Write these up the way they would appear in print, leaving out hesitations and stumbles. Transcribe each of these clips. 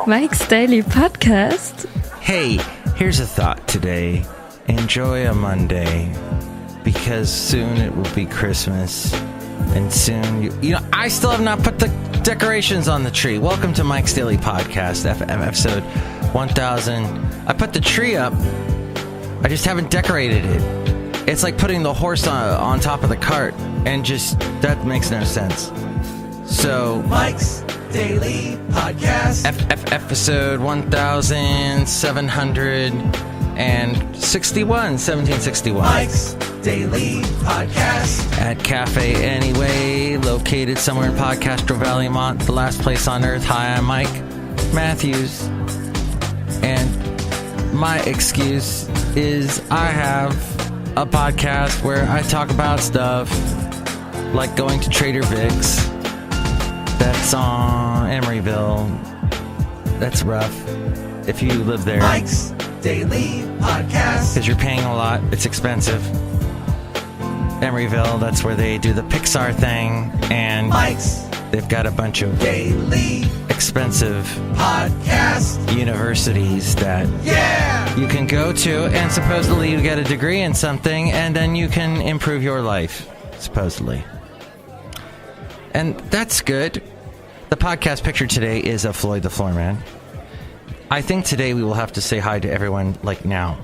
Mike's Daily Podcast. Hey, here's a thought today. Enjoy a Monday, because soon it will be Christmas, and soon I still have not put the decorations on the tree. Welcome to Mike's Daily Podcast, episode 1000. I put the tree up, I just haven't decorated it. It's like putting the horse on top of the cart, and just, that makes no sense. So, Mike's Daily Podcast. Episode 1761. Mike's Daily Podcast. At Cafe Anyway, located somewhere in Podcastro Valley, Mont, the last place on earth. Hi, I'm Mike Matthews. And my excuse is I have a podcast where I talk about stuff like going to Trader Vic's. That's on Emeryville. That's rough if you live there. Mike's Daily Podcast. Because you're paying a lot. It's expensive. Emeryville, that's where they do the Pixar thing. And Mike's they've got a bunch of Daily expensive Podcast universities that you can go to. And supposedly you get a degree in something. And then you can improve your life. Supposedly. And that's good. The podcast picture today is of Floyd the Floorman. I think today we will have to say hi to everyone, like now.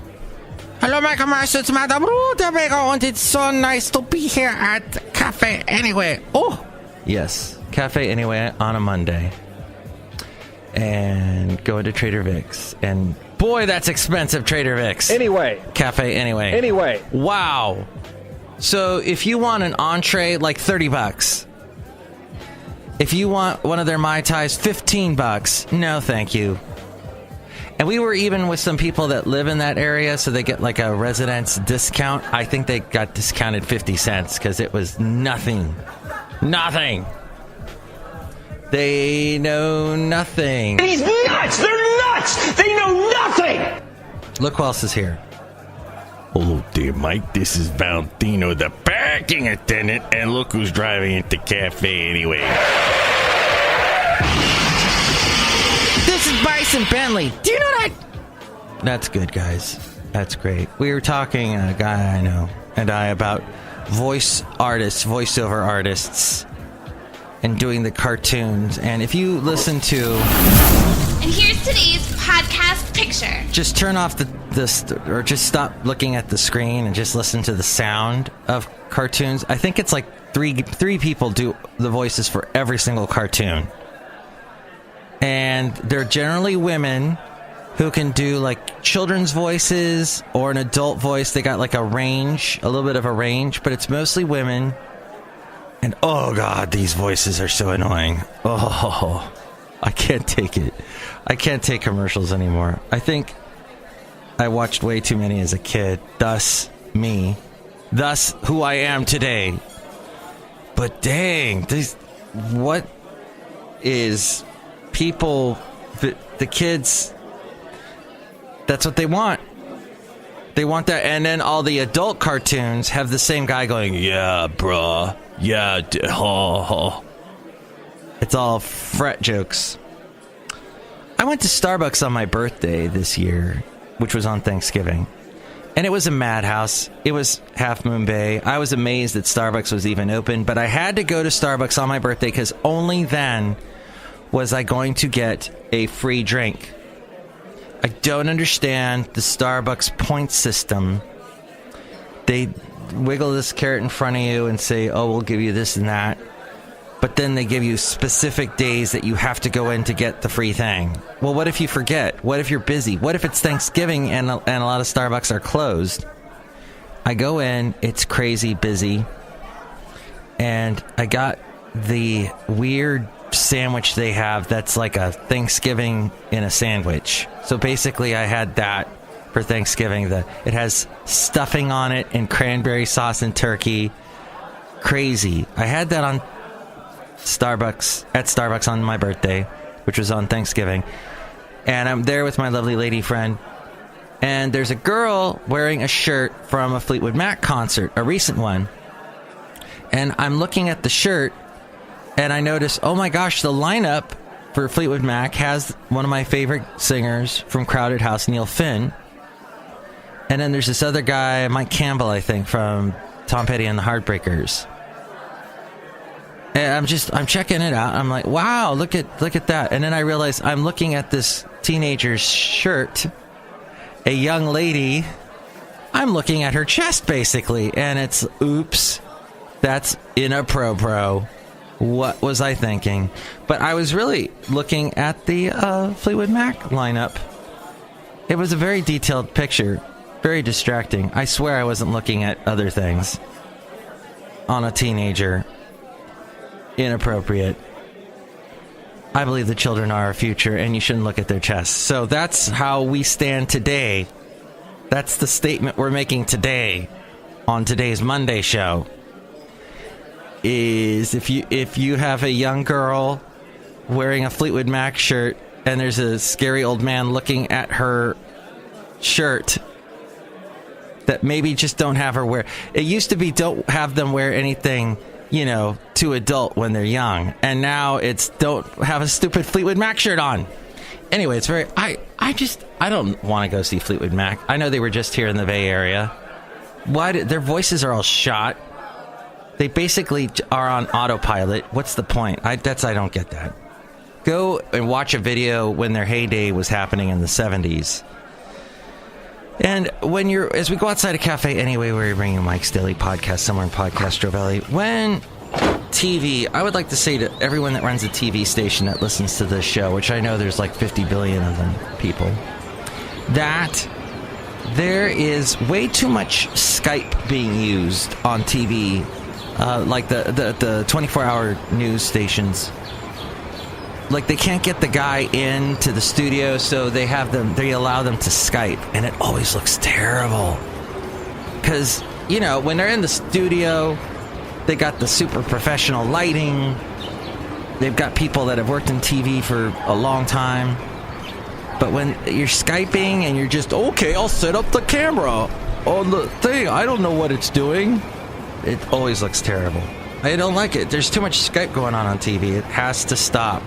Hello, my commercial. It's Madame Rootabega, and it's so nice to be here at Cafe Anyway. Oh! Yes, Cafe Anyway on a Monday. And going to Trader Vic's. And boy, that's expensive, Trader Vic's. Anyway. Cafe Anyway. Anyway. Wow. So if you want an entree, like $30. If you want one of their Mai Tais, $15. No, thank you. And we were even with some people that live in that area, so they get like a residence discount. I think they got discounted 50 cents because it was nothing. Nothing. They know nothing. He's nuts! They're nuts! They know nothing! Look who else is here. Hello there, Mike. This is Valentino, the parking attendant, and look who's driving at the cafe anyway. This is Bison Bentley. Do you know that? That's good, guys. That's great. We were talking, a guy I know and I, about voiceover artists, and doing the cartoons. And if you listen to... And here's today's podcast picture. Just turn off or just stop looking at the screen and just listen to the sound of cartoons. I think it's like three people do the voices for every single cartoon. And they're generally women who can do like children's voices or an adult voice. They got like a little bit of a range, but it's mostly women. And oh God, these voices are so annoying. Oh, I can't take it. I can't take commercials anymore. I think I watched way too many as a kid. Thus, me. Thus, who I am today. But dang, what is people, the kids, that's what they want. They want that, and then all the adult cartoons have the same guy going, yeah, bruh, yeah, It's all fret jokes. I went to Starbucks on my birthday this year, which was on Thanksgiving. And it was a madhouse. It was Half Moon Bay. I was amazed that Starbucks was even open, but I had to go to Starbucks on my birthday because only then was I going to get a free drink. I don't understand the Starbucks point system. They wiggle this carrot in front of you and say, oh, we'll give you this and that. But then they give you specific days that you have to go in to get the free thing. Well, what if you forget? What if you're busy? What if it's Thanksgiving and a lot of Starbucks are closed? I go in, it's crazy busy. And I got the weird sandwich they have that's like a Thanksgiving in a sandwich. So basically I had that for Thanksgiving. It has stuffing on it and cranberry sauce and turkey. Crazy. I had that at Starbucks on my birthday, which was on Thanksgiving. And I'm there with my lovely lady friend. And there's a girl wearing a shirt from a Fleetwood Mac concert, a recent one. And I'm looking at the shirt, and I notice, oh my gosh, the lineup for Fleetwood Mac has one of my favorite singers from Crowded House, Neil Finn. And then there's this other guy, Mike Campbell, I think, from Tom Petty and the Heartbreakers. And I'm checking it out. I'm like, wow, look at that. And then I realize I'm looking at this teenager's shirt, a young lady. I'm looking at her chest, basically. And it's, oops, that's inappropriate. What was I thinking? But I was really looking at the Fleetwood Mac lineup. It was a very detailed picture. Very distracting. I swear I wasn't looking at other things. On a teenager. Inappropriate. I believe the children are our future, and you shouldn't look at their chests. So that's how we stand today. That's the statement we're making today on today's Monday show. Is if you have a young girl wearing a Fleetwood Mac shirt and there's a scary old man looking at her shirt, that maybe just don't have her wear. It used to be don't have them wear anything, too adult when they're young, and now it's don't have a stupid Fleetwood Mac shirt on. Anyway, it's very I don't want to go see Fleetwood Mac. I know they were just here in the Bay Area. Why their voices are all shot? They basically are on autopilot. What's the point? I don't get that. Go and watch a video when their heyday was happening in the 70s. And as we go outside a cafe anyway, where you're bringing Mike's Daily Podcast, somewhere in Podcastro Valley, when TV, I would like to say to everyone that runs a TV station that listens to this show, which I know there's like 50 billion of them people, that there is way too much Skype being used on TV. Like the 24-hour news stations, like they can't get the guy into the studio, so they allow them to Skype, and it always looks terrible. Because when they're in the studio, they got the super professional lighting. They've got people that have worked in TV for a long time. But when you're Skyping and you're just, okay, I'll set up the camera on the thing. I don't know what it's doing. It always looks terrible. I don't like it. There's too much Skype going on TV. It has to stop.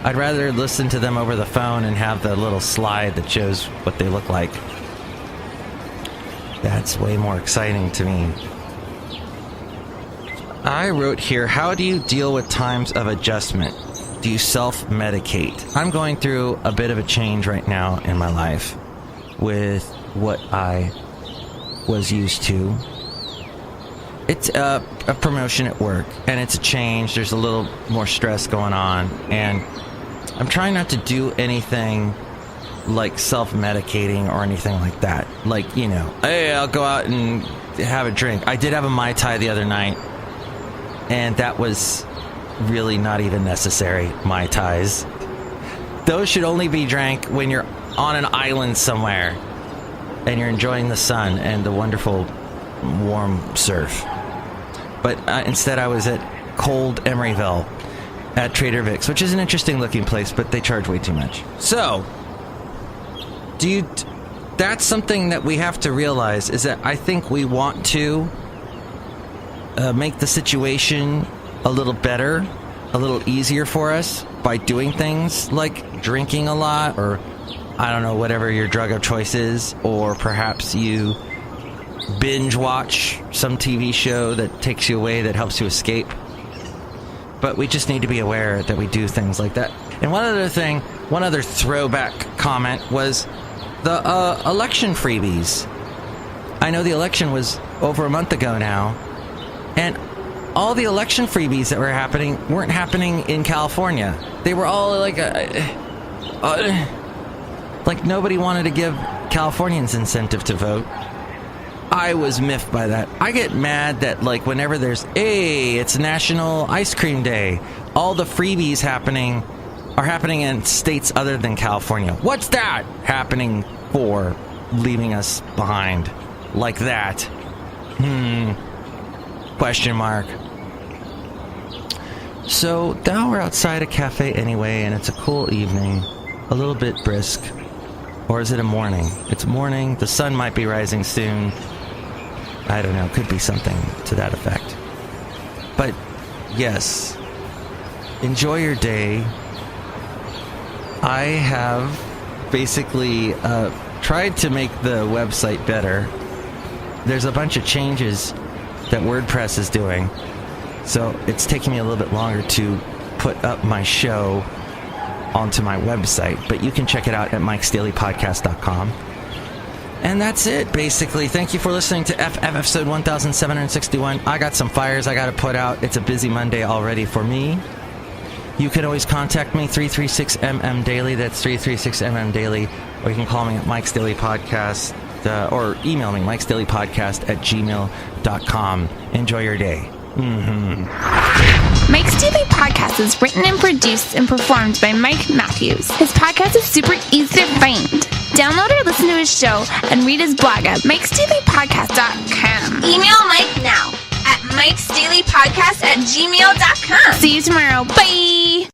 I'd rather listen to them over the phone and have the little slide that shows what they look like. That's way more exciting to me. I wrote here, how do you deal with times of adjustment? Do you self-medicate? I'm going through a bit of a change right now in my life with what I was used to. It's a promotion at work, and it's a change. There's a little more stress going on, and I'm trying not to do anything like self-medicating or anything like that. Like, hey, I'll go out and have a drink. I did have a Mai Tai the other night, and that was really not even necessary, Mai Tais. Those should only be drank when you're on an island somewhere, and you're enjoying the sun and the wonderful warm surf. But instead I was at Cold Emeryville at Trader Vic's, which is an interesting looking place, but they charge way too much. So, that's something that we have to realize, is that I think we want to make the situation a little better, a little easier for us by doing things like drinking a lot, or I don't know, whatever your drug of choice is, or perhaps you binge watch some TV show that takes you away, that helps you escape. But we just need to be aware that we do things like that. And one other throwback comment was the election freebies. I know the election was over a month ago now, and all the election freebies that weren't happening in California. They were all like nobody wanted to give Californians incentive to vote. I was miffed by that. I get mad that, like, whenever it's National Ice Cream Day, all the freebies are happening in states other than California. What's that happening for? Leaving us behind like that? Question mark. So now we're outside a cafe anyway, and it's a cool evening, a little bit brisk. Or is it a morning? It's morning. The sun might be rising soon. I don't know. Could be something to that effect. But yes, enjoy your day. I have basically tried to make the website better. There's a bunch of changes that WordPress is doing, so it's taking me a little bit longer to put up my show onto my website, but you can check it out at MIKEs-DAILY-PODCAST.com. And that's it, basically. Thank you for listening to FF episode 1761. I got some fires I got to put out. It's a busy Monday already for me. You can always contact me, 336MM Daily. That's 336MM Daily. Or you can call me at Mike's Daily Podcast, or email me, mikesdailypodcast@gmail.com. Enjoy your day. Mike's Daily Podcast is written and produced and performed by Mike Matthews. His podcast is super easy to find. Download or listen to his show and read his blog at MIKES-DAILY-PODCAST.com. Email Mike now at MIKES-DAILY-PODCAST@gmail.com. See you tomorrow. Bye!